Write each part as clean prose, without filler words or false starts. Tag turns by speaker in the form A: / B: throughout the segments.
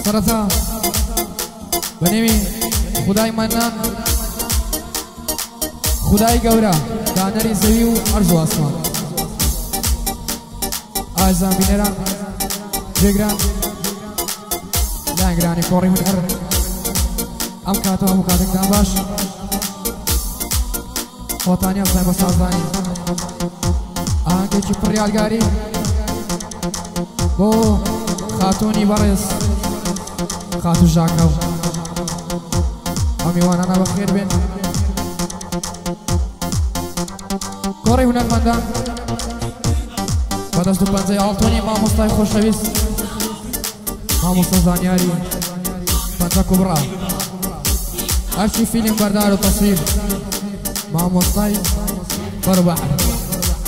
A: سرطان بنيمي خداي منان خداي قورا دانري زويو أرجو أسمان آزان بنيران جيگران لانگراني كوري من أر أم كاتو أمو كاتك دان باش وطاني أمسان بسازاني آهنگي چي پريالگاري بو خاتوني برس خاتو جاكاو أمي وانا بخير بين كوري هنرمندان بدست دو پنزه آلتونی ما مستای خوشویست ما مستای زانیاری پنزه کبرا هرچی فیلم بردار و تصویر ما مستای بر بحر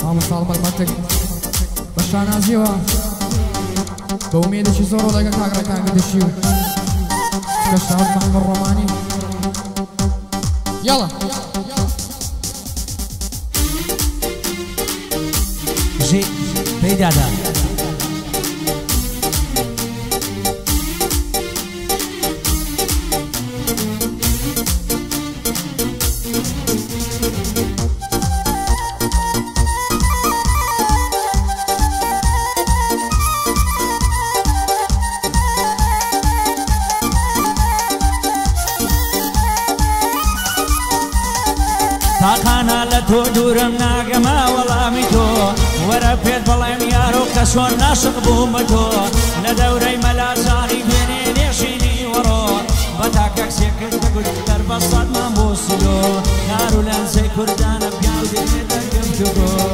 A: ما مستای المنطق بشانازی و به امید چی زور و لگه کاغره کانگی دشیو کشتاوت محمد رومانی يلا
B: جي بيدادا تاقانا لتو دورم ناقما والامي تو ورا بيت بلايم يارو كسون ناشق بومتو لدوري ملازاني بيني نيشيني ورو بتاكك سيكت بقول درب الصد ما بوصلو نارو لانسي كردان بقال ديني درقمتو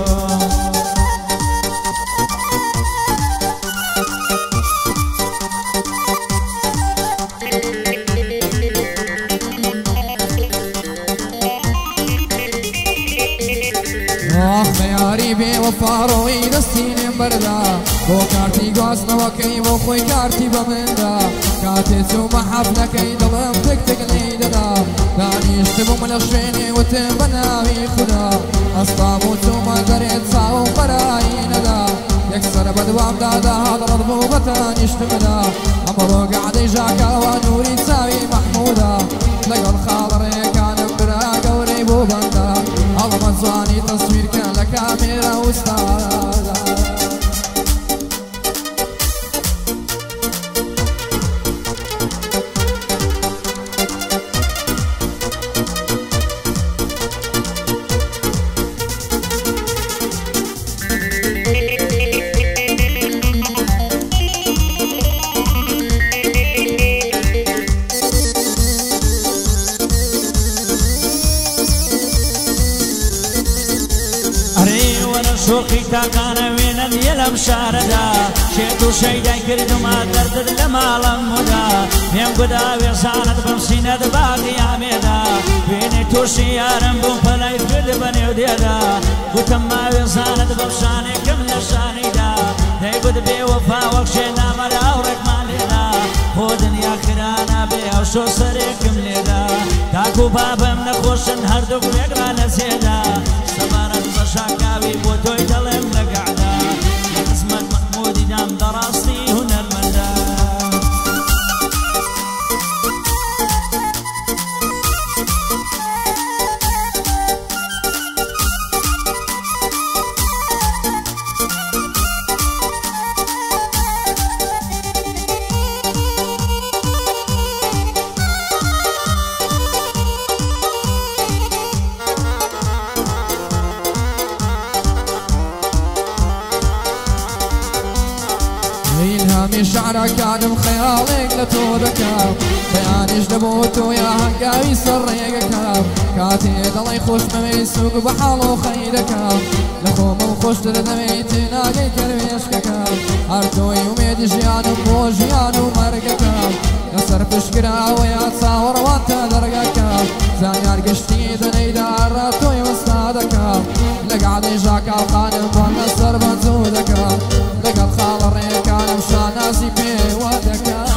A: وفاروي دستين بردا بو كارتي قاسنا وكي بو خوي كارتي بمندا كاتي سوما حفنا كي دلم تك تك نيدا داني اشتبو من الشيني وتبناوي خدا اصطامو سوما دريت ساو براي ندا يكسر بدوام دادا هذا رضبو بتاني اشتمدا امرو قاعد يجاكا ونوري تساوي محمودا لقى الخاضر كان براقا وريبو بندا الله مزاني تصوير كان لكاميرا واستعراضا
B: شوقي تاقانا وين يلم شاردا شيتو شيداي كردو ما دردد لما لمدا يم قدا ويسانت بمسينة باقي عميدا بيني توشي يارم بوم فلاي فرد بنيو ديدا قتم ما ويسانت بمشاني كمل شانيدا داي قد بي وفا وكشينا ملا ورك ماليدا خودن يا خرانا بي وشو سريكم ليدا تاكو بابا من خوشن هردوك ويقرا نسيدا سبارت بشاكاوي بوتوي دلم لقعدا قسمت محمودي دام دراستي هنا المندا
A: شعرك كان خيالك لتودك بيانيش دبوتو يا هنقاوي سريقك كاتي ضلي خوش ممي سوق بحالو خيدك لخو من خوش تردمي تناقي كرميشكك هرتو يوميد جيانو بو جيانو مرقك يصر فشكرا ويا تصاور وانت درقك زانيار قشتي دني دارتو يوستادك لقعدي جاكا وخانم وانا سربان زودك لقى الخال الريكان مشان ناسي بي ودك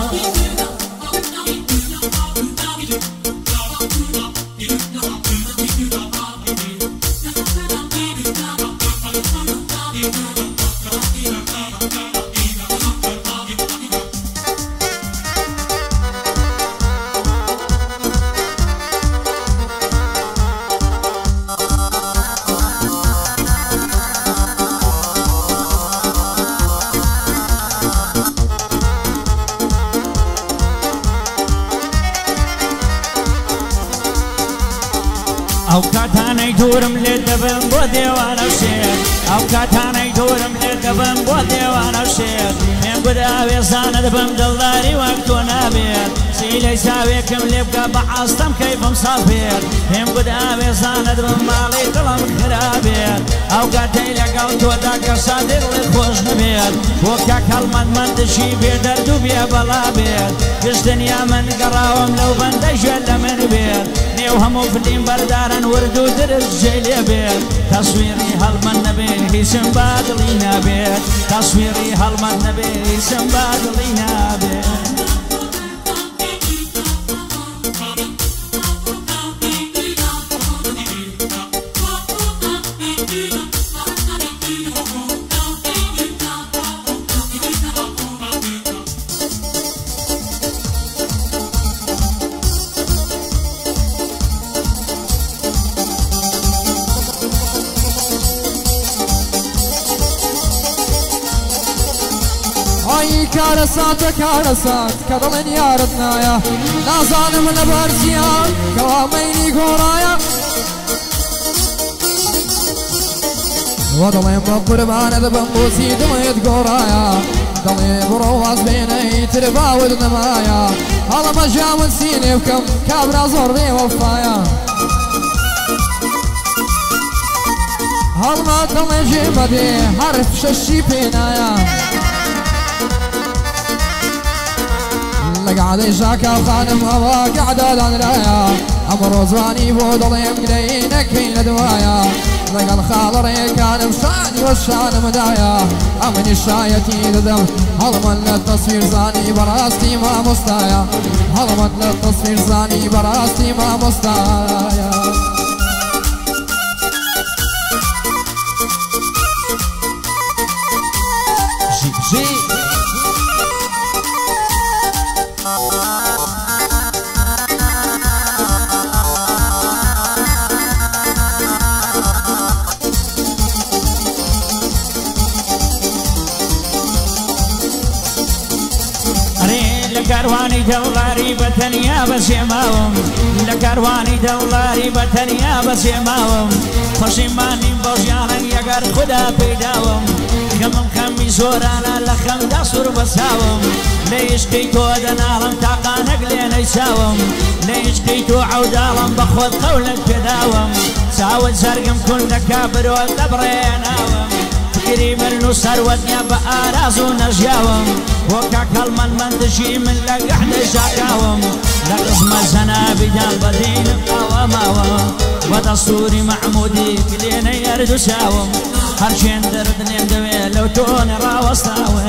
B: دوورم لێ دەبم بۆ دێوانە شێر ئەو کاتانەی دوورم لێ دەبم بۆ دێوانە شێر پێم گودا وێزانە دەبم دڵداری وەک تۆ نابێت سیلەی چاوێکم لێ بکە بە ئاستەم کەیفم ساڵ بێت پێم گودا وێزانە دەبم ماڵی دڵم خرابێت ئەو کاتەی لەگەڵ تۆدا کە سادر لێت خۆش نەبێت بۆ کاک هەڵمەندمەندشی بێ دەرد و بێ بەڵا بێت گشتنیا من گەڕاوم لەو بەندەی ژێر لە من بێت نێو هەموو فلیم بەردارن ورد و درست جێ لێ بێت تەسویری هەڵمەند نەبێت هیچم بادڵی نابێت تەسویری هەڵمەند نەبێت هیچم بادڵی نابێت
A: کارەساتە کارەسات کە دڵێن یارت نایە نازانم لە بەرزیان کەوامەینی گۆڕایە وە دڵێم بە قوربانە دەبم بۆچی دڵێت گۆڕایە دڵێ بڕۆ واز بێنەی تر باود نەمایە هەڵەمە ژاون سینێ بکەم کابرا زۆر بێوەفایە هەڵمە دڵێ ژێ بەدێ هەر شەشی پێنایە لقعدي شاكا وخانم هوا قعدة دانرايا أمر زواني بو ضليم قلينك هين دوايا لقى الخال ريكان مشاني والشان مدايا أمن الشايتي ددم هضمن للتصوير زاني براستي ما مستايا هضمن للتصوير زاني براستي ما مستايا
B: جي لكارواني دولاري بتنيا بس يماوم لكارواني دولاري بتنيا بس يماوم فشيماني بوجانا يقر خدا بيداوم كمم خمي زورانا لخم داسور بساوم ليش كيتو دنالم تاقانك لين يساوم ليش كيتو عودالم بخوض قولك تداوم ساوت زرقم كل كابر والقبريناوم قريب النصر ودنيا بأراز ونجاوم وكاك هالمن تجي من لقحد شاكاوم لقسم الزنابي دان بدين قواماوم ودستوري معمودي كلين يرد ساوم هرشين دردني دوي لو توني راوستاوم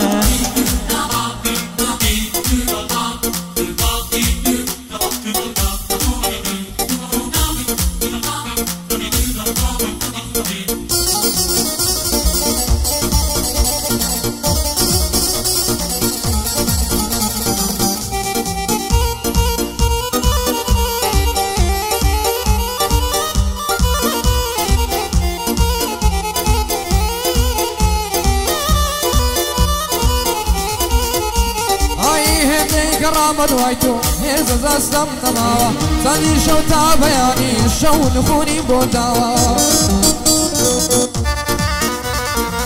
A: كرامة وايتو هيز زستم تماوا ثاني شو تابياني شو نخوني بوداوا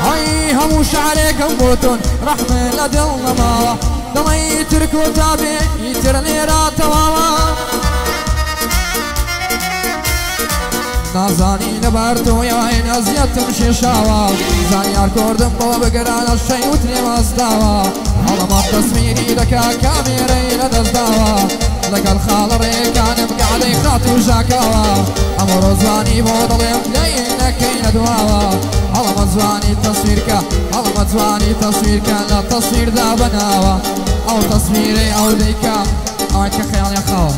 A: هاي همو شعركم بوتون رحمة لدل نماوا دمي تركو تابي يترني راتواوا نازاني نبرتو يا عين ازيتم شيشاوا زانيار كوردم بابا بقران الشي وتري مصداوا على تصويري لك كاميري لدزداوا لك الخال ريكان مقعدي خاطي وجاكاوا أمر زواني بوضلم لينك كين دواوا على مزواني تصويرك على مزواني تصويرك لا تصوير ذا بناوا أو تصويري أو ديكا أو خيال يا خاوا